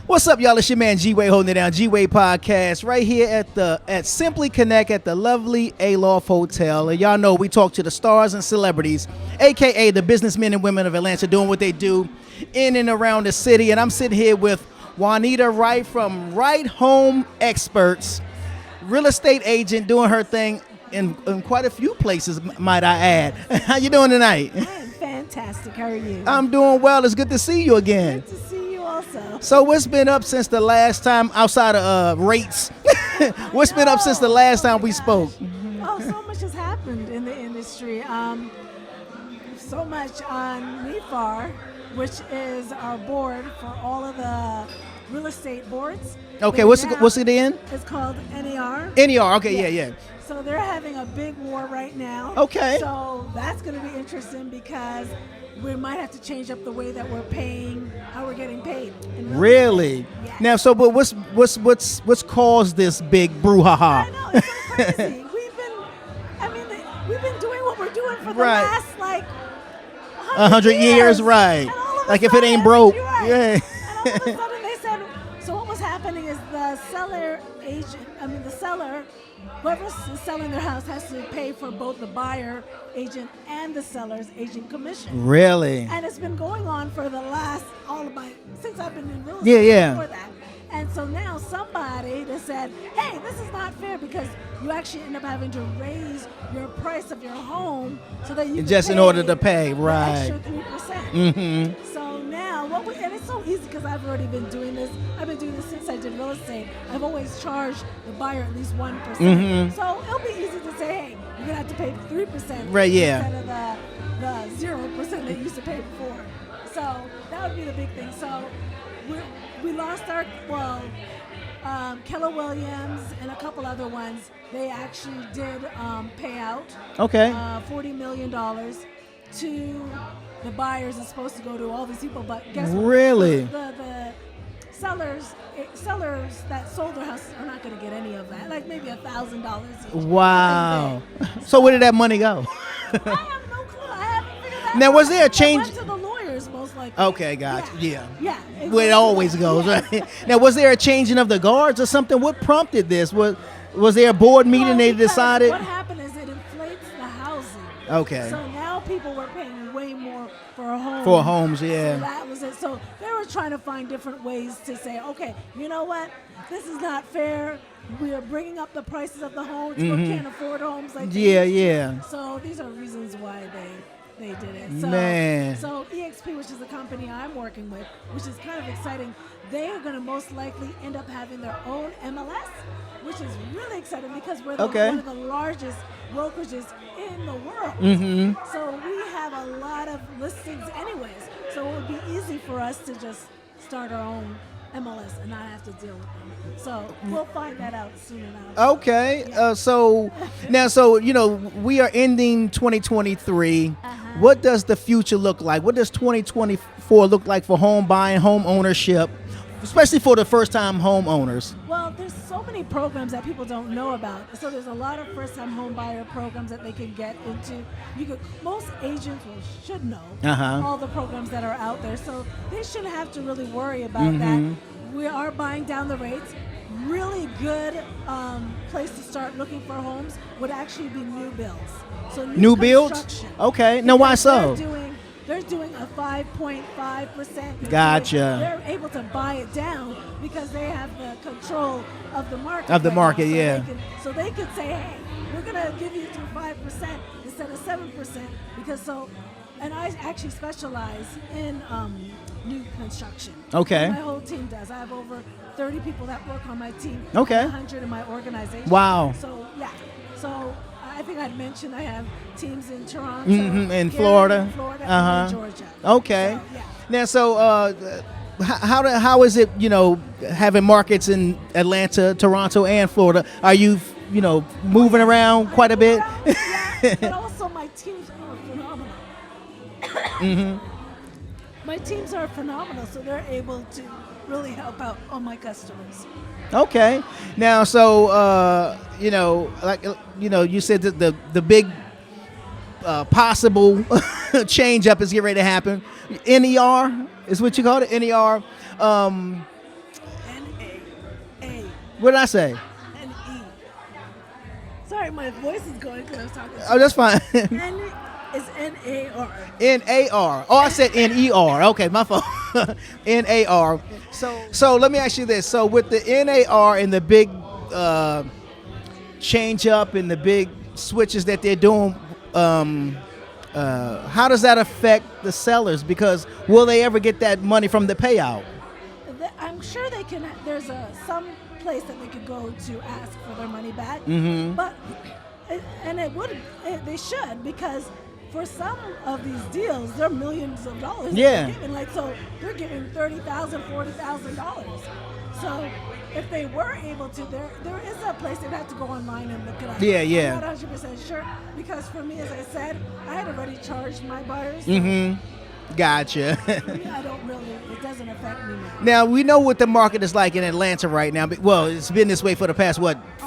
What's up, y'all? It's your man G-Way holding it down. G-Way Podcast right here at Simply Connect at the lovely Aloft Hotel. And y'all know we talk to the stars and celebrities, aka the businessmen and women of Atlanta, doing what they do in and around the city. And I'm sitting here with Juanita Wright from Wright Home Experts, real estate agent, doing her thing in quite a few places, might I add. How you doing tonight? I'm fantastic. How are you? I'm doing well. It's good to see you again. Good to see you also. So what's been up since the last time, outside of rates? What's been up since the last time we spoke? Oh, so much has happened in the industry. So much on NAR, which is our board for all of the real estate boards. Okay, what's it in? It's called NAR. NAR, okay, yeah. So they're having a big war right now. Okay. So that's going to be interesting because we might have to change up the way that we're paying, how we're getting paid. Really? Yes. Now, so but what's caused this big brouhaha? I know, it's so crazy. We've been doing what we're doing for the last 100 years, right? Like if it ain't broke, right. Yeah. And all of a sudden they said, so what was happening is the seller, whoever's selling their house has to pay for both the buyer agent and the seller's agent commission. Really? And it's been going on for the last, since I've been in real estate. Yeah. Before that. And so now somebody that said, hey, this is not fair because you actually end up having to raise your price of your home so that you just in order to pay, right? Extra 3%. Mm-hmm. So now, and it's so easy because I've already been doing this. I've been doing this since I did real estate. I've always charged the buyer at least 1%. Mm-hmm. So it'll be easy to say, hey, you're gonna have to pay 3%, right? Yeah. Instead of the 0% that you used to pay before. So that would be the big thing. So we lost Keller Williams and a couple other ones. They actually did pay out $40 million to the buyers. It's supposed to go to all these people, but guess what? Really? The sellers that sold their houses are not going to get any of that. Like maybe $1,000 each. Wow. So where did that money go? I have no clue. I haven't figured that out. Now, was there a change? It went to the lawyers, most likely. Okay, gotcha. Yeah. Exactly. Where it always goes, right? Now, was there a changing of the guards or something? What prompted this? Was there a board meeting they decided? What happened is it inflates the housing. Okay. So now people were paying way more for a home. For homes, yeah. So that was it. So they were trying to find different ways to say, okay, you know what? This is not fair. We are bringing up the prices of the homes. People can't afford homes like this. Yeah. So these are reasons why they did it. So EXP, which is the company I'm working with, which is kind of exciting, they are going to most likely end up having their own MLS, which is really exciting because we're one of the largest brokerages in the world. Mm-hmm. So we have a lot of listings anyways. So it would be easy for us to just start our own MLS and not have to deal with them. So we'll find that out soon enough. Okay. Yeah. So we are ending 2023. What does the future look like? What does 2024 look like for home buying, home ownership, especially for the first-time homeowners? Well, there's so many programs that people don't know about. So there's a lot of first-time home buyer programs that they can get into. Most agents should know all the programs that are out there. So they shouldn't have to really worry about that. We are buying down the rates. Really good place to start looking for homes would actually be new builds. So new builds? Okay. Now, why so? They're doing a 5.5%. Gotcha. They're able to buy it down because they have the control of the market. So they could say, hey, we're going to give you through 5% instead of 7% and I actually specialize in new construction. Okay. My whole team does. I have over 30 people that work on my team. Okay. 100 in my organization. Wow. So, yeah. So I think I'd mentioned I have teams in Toronto, in Florida, and in Georgia. Okay. So, yeah. Now, so how is it, having markets in Atlanta, Toronto, and Florida? Are you, moving around quite a bit? Yeah, but also my teams are phenomenal. My teams are phenomenal, so they're able to really help out all my customers. Okay. Now, so, you said that the big possible change up is getting ready to happen. NER is what you call it, NER. What did I say? N-E. Sorry, my voice is going because I was talking. Oh, that's fine. N is N-A-R. N-A-R. Oh, I said N-E-R. Okay, my fault. N-A-R. So let me ask you this. So with the N-A-R and the big change up and the big switches that they're doing, how does that affect the sellers? Because will they ever get that money from the payout? I'm sure they can. There's some place that they could go to ask for their money back. But they should, because for some of these deals, they're millions of dollars. Yeah. They're giving, so they're giving $30,000, $40,000. So if they were able to, there is a place they'd have to go online and look it up. Yeah. I'm not 100% sure, because for me, as I said, I had already charged my buyers. Gotcha. For me, it doesn't affect me now. Now, we know what the market is like in Atlanta right now. Well, it's been this way for the past,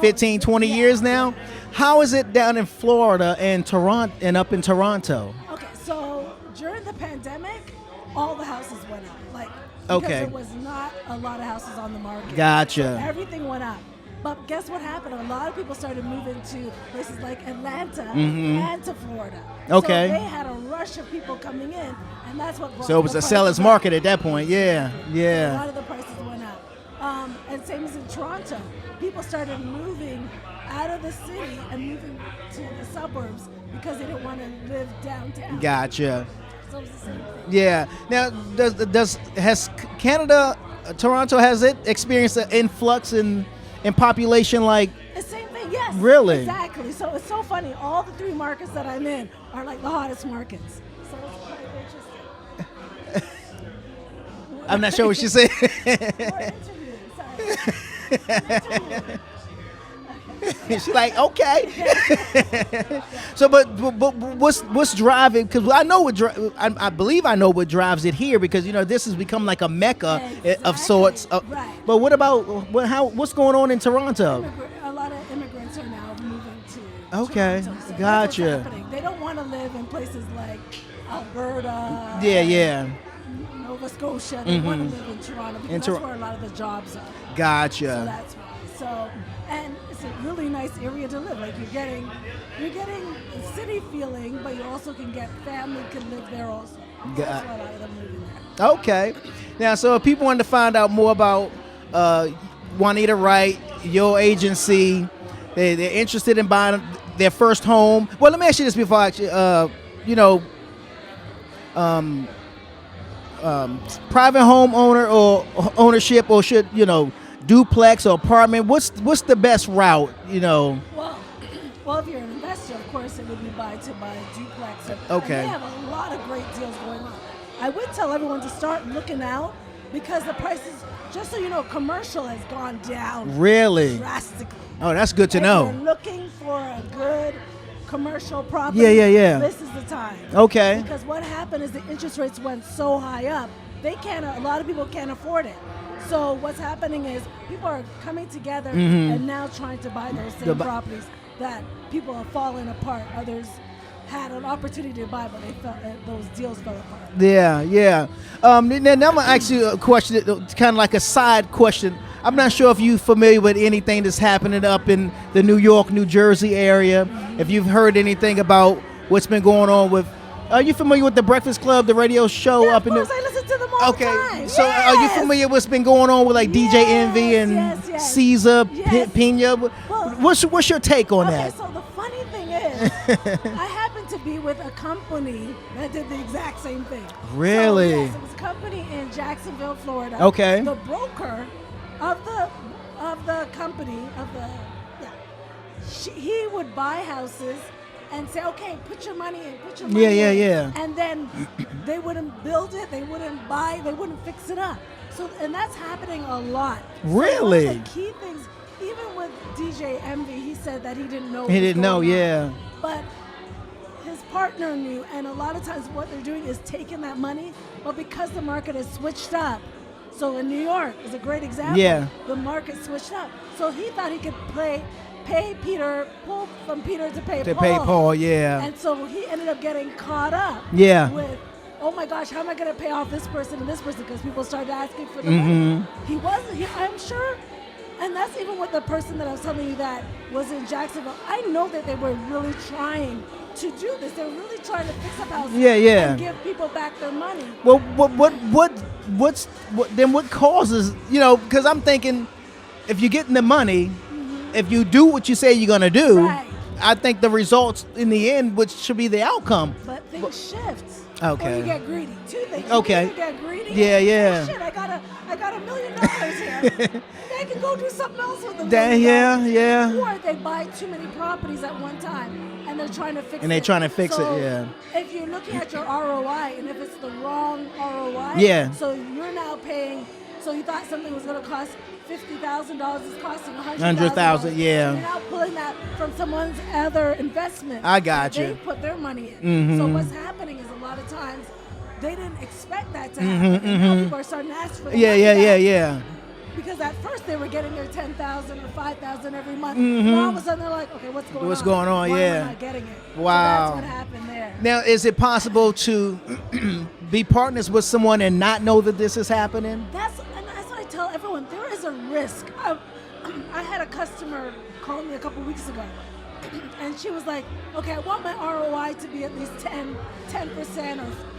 15, 20 years now? How is it down in Florida and Toronto and up in Toronto? Okay, so during the pandemic, all the houses went up. Because there was not a lot of houses on the market. Gotcha. So everything went up. But guess what happened? A lot of people started moving to places like Atlanta and to Florida. Okay. So they had a rush of people coming in, and that's what brought So it was a seller's market at that point. Yeah. So a lot of the prices went up. And same as in Toronto. People started moving out of the city and moving to the suburbs because they didn't want to live downtown. Gotcha. So it's the same thing. Yeah. Now, has Canada, Toronto, has it experienced an influx in population like? The same thing, yes. Really? Exactly. So it's so funny. All the 3 markets that I'm in are like the hottest markets. So it's quite interesting. I'm not sure what she said. We're interviewing. Sorry. She's like, okay. So, but what's driving? Because I know I believe I know what drives it here, because this has become like a mecca of sorts. Right. But what about what's going on in Toronto? A lot of immigrants are now moving to Okay, Toronto, so gotcha. That's what's happening. They don't want to live in places like Alberta. Yeah. Nova Scotia. They want to live in Toronto because that's where a lot of the jobs are. Gotcha. So that's why. So, and it's a really nice area to live. Like you're getting a city feeling, but you also can get family can live there also. That's why a lot of them live in there. Okay. Now, so if people want to find out more about Juanita Wright, your agency, they're interested in buying their first home. Well, let me ask you this before I actually, private home owner or ownership, or should, duplex or apartment, what's the best route, Well, if you're an investor, of course, it would be to buy a duplex. Okay. And they have a lot of great deals going on. I would tell everyone to start looking out, because the prices, just so you know, commercial has gone down. Really? Drastically. Oh, that's good to If know. you're looking for a good commercial property, Yeah. this is the time. Okay. Because what happened is the interest rates went so high up, a lot of people can't afford it. So what's happening is people are coming together and now trying to buy those same properties that people are falling apart. Others had an opportunity to buy, but those deals fell apart. Yeah. Now I'm gonna ask you a question, kind of like a side question. I'm not sure if you're familiar with anything that's happening up in the New York, New Jersey area. If you've heard anything about what's been going on with. Are you familiar with the Breakfast Club, the radio show up in the? Of course, I listen to them all the time. So are you familiar with what's been going on with like DJ Envy and Caesar Pena? Well, What's your take on that? So the funny thing is, I happen to be with a company that did the exact same thing. Really? So, yes, it was a company in Jacksonville, Florida. Okay. The broker of the company he would buy houses and say, okay, put your money in, put your money in. Yeah. And then they wouldn't build it, they wouldn't buy, they wouldn't fix it up. So, and that's happening a lot. Really? So one of the key things, even with DJ Envy, he said that he didn't know. He didn't know, yeah. But his partner knew, and a lot of times what they're doing is taking that money, but because the market has switched up, so in New York is a great example. Yeah. The market switched up. So he thought he could pay Peter, pull from Peter to pay Paul. Yeah. And so he ended up getting caught up with, oh my gosh, how am I going to pay off this person and this person? Because people started asking for the money. I'm sure And that's even with the person that I was telling you that was in Jacksonville. I know that they were really trying to do this. They're really trying to fix up houses and give people back their money. Well, then what causes, because I'm thinking if you're getting the money, if you do what you say you're going to do, right. I think the results in the end, which should be the outcome. But things shift. Okay. Or you get greedy. Two things. Okay. You get greedy. Yeah. Oh, shit, I got $1 million here. They can go do something else with $1 million. Yeah. Or they buy too many properties at one time and they're trying to fix it. And they're trying to fix so it, yeah. If you're looking at your ROI and if it's the wrong ROI, yeah. So you're now paying, so you thought something was going to cost $50,000, it's costing $100,000, yeah. You're now pulling that from someone's other investment. I got you. They put their money in. So what's happening is a lot of times they didn't expect that to happen. And now people are starting to ask for the money back. Yeah. Because at first they were getting their $10,000 or $5,000 every month. And all of a sudden they're like, okay, what's going on? Why am I not getting it? Wow. So that's what happened there. Now, is it possible to be partners with someone and not know that this is happening? That's what I tell everyone. There is a risk. I had a customer call me a couple weeks ago, and she was like, okay, I want my ROI to be at least 10% or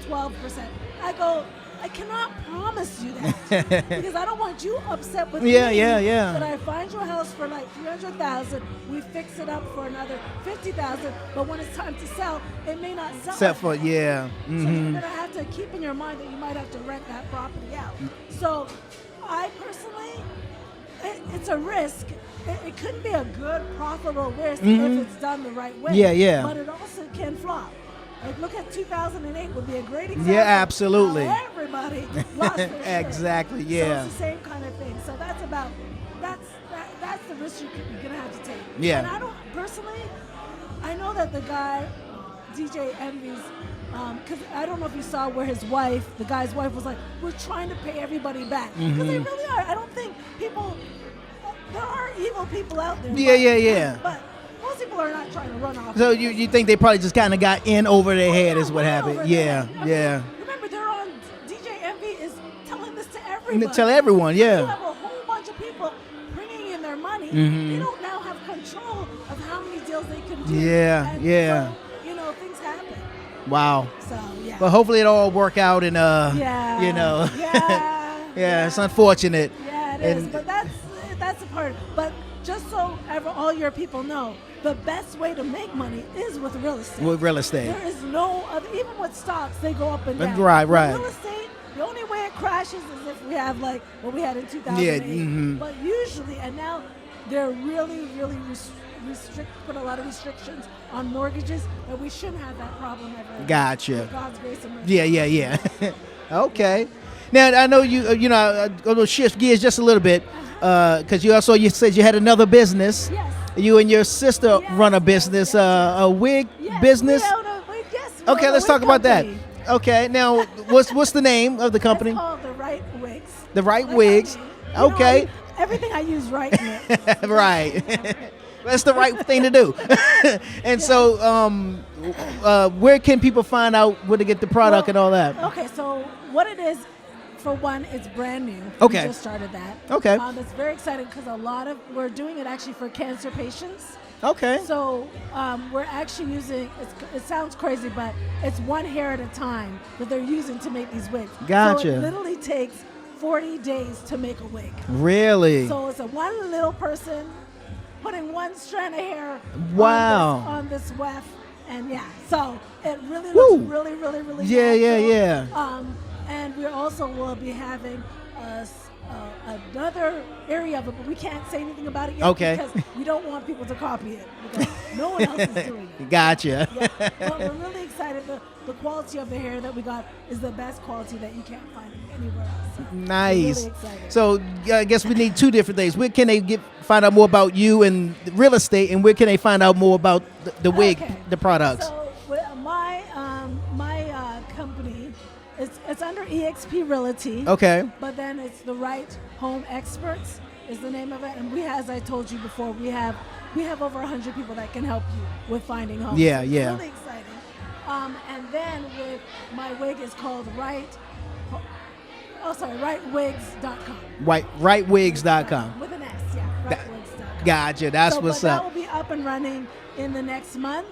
12%. I go, I cannot promise you that because I don't want you upset with me. Yeah. But I find you a house for like $300,000, we fix it up for another $50,000, but when it's time to sell, it may not sell. Except for, yeah. So you're gonna have to keep in your mind that you might have to rent that property out. So I personally, it's a risk. It couldn't be a good, profitable risk if it's done the right way. Yeah. But it also can flop. Like, look at 2008 would be a great example. Yeah, absolutely. How everybody lost their shit. Exactly, yeah. So it's the same kind of thing. So that's the risk you're gonna have to take. Yeah. And I don't personally. I know that the guy, DJ Envy's, because I don't know if you saw where the guy's wife was like, we're trying to pay everybody back. Because they really are. I don't think people. There are evil people out there. Yeah. But most people are not trying to run off. So you think they probably just kind of got in over their head is what happened? Yeah. Remember, they're on DJ Envy is telling this to everybody. Tell everyone, yeah. You have a whole bunch of people bringing in their money. They don't now have control of how many deals they can do. Yeah. So, things happen. Wow. So, yeah. But hopefully it'll all work out and, Yeah. It's unfortunate. Yeah, it is. But that's the part. But just so all your people know, the best way to make money is with real estate. With real estate. There is no other, even with stocks, they go up and down. Right. With real estate, the only way it crashes is if we have like what we had in 2008. Yeah. But usually, and now they're really, really put a lot of restrictions on mortgages, but we shouldn't have that problem ever again. Gotcha. With God's grace and mercy. Yeah. Okay. Now, I know I'm going to shift gears just a little bit because you said you had another business. Yes. You and your sister run a business, a wig business. Okay, let's talk about that. Okay, now what's the name of the company? It's called the Wright Wigs. The Wright Wigs. Okay. Everything I use Wright in it. Right. That's the right thing to do. And so, where can people find out where to get the product and all that? Okay, so what it is, for one, it's brand new. Okay. We just started that. Okay. It's very exciting because we're doing it actually for cancer patients. Okay. So we're actually using, it sounds crazy, but it's one hair at a time that they're using to make these wigs. Gotcha. So it literally takes 40 days to make a wig. Really? So it's one little person putting one strand of hair on this weft. And so it really looks really, really, really natural. Yeah. And we also will be having another area of it, but we can't say anything about it yet because we don't want people to copy it because no one else is doing it. Gotcha. Yeah. But we're really excited. The quality of the hair that we got is the best quality that you can't find anywhere else. Nice. We're really excited. So I guess we need two different things. Where can they find out more about you and real estate, and where can they find out more about the wig, the products? So my company, it's under EXP Realty. Okay. But then it's the Wright Home Experts is the name of it, and as I told you before, we have over 100 people that can help you with finding homes. Yeah. It's really exciting. And then with my wig is called WrightWigs.com. WrightWigs.com. With an S, yeah. Gotcha. That's what's up. That will be up and running in the next month.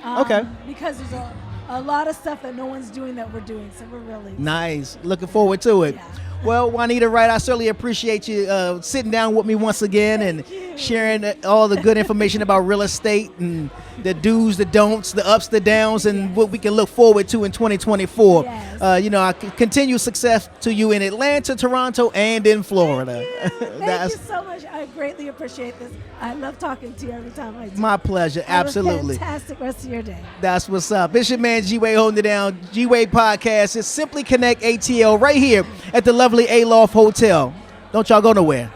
Okay. Because there's a lot of stuff that no one's doing that we're doing, so we're really nice. Looking forward to it. Yeah. Well, Juanita, Wright, I certainly appreciate you sitting down with me once again and sharing all the good information about real estate and the do's, the don'ts, the ups, the downs, and what we can look forward to in 2024. Yes. I continue success to you in Atlanta, Toronto, and in Florida. Thank you so much. I greatly appreciate this. I love talking to you every time I do. My pleasure. Absolutely. Have a fantastic rest of your day. That's what's up. It's your man G-Wade holding it down. G-Wade Podcast is Simply Connect ATL right here at the lovely Aloft Hotel. Don't y'all go nowhere.